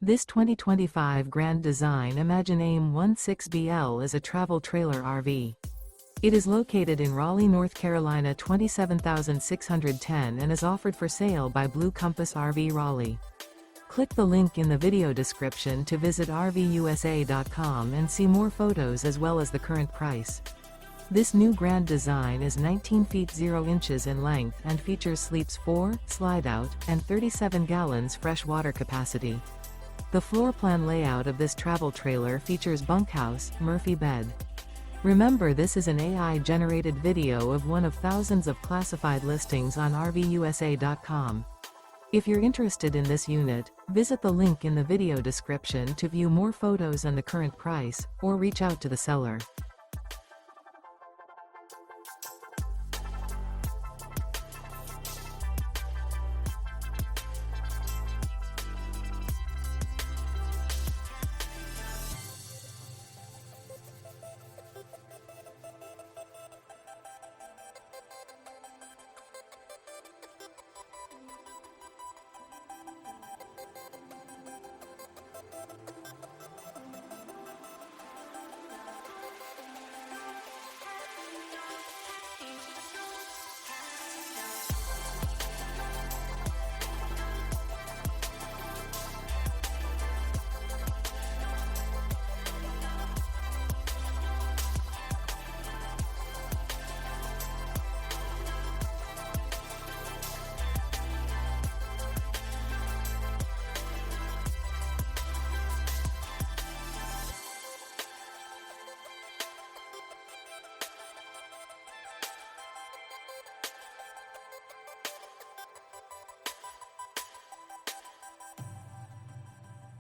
This 2025 Grand Design Imagine AIM 16BL is a travel trailer RV. It is located in Raleigh, North Carolina 27610 and is offered for sale by Blue Compass RV Raleigh. Click the link in the video description to visit RVUSA.com and see more photos as well as the current price. This new Grand Design is 19 feet 0 inches in length and features sleeps 4, slide-out, and 37 gallons fresh water capacity. The floor plan layout of this travel trailer features bunkhouse, Murphy bed. Remember, this is an AI-generated video of one of thousands of classified listings on RVUSA.com. If you're interested in this unit, visit the link in the video description to view more photos and the current price, or reach out to the seller.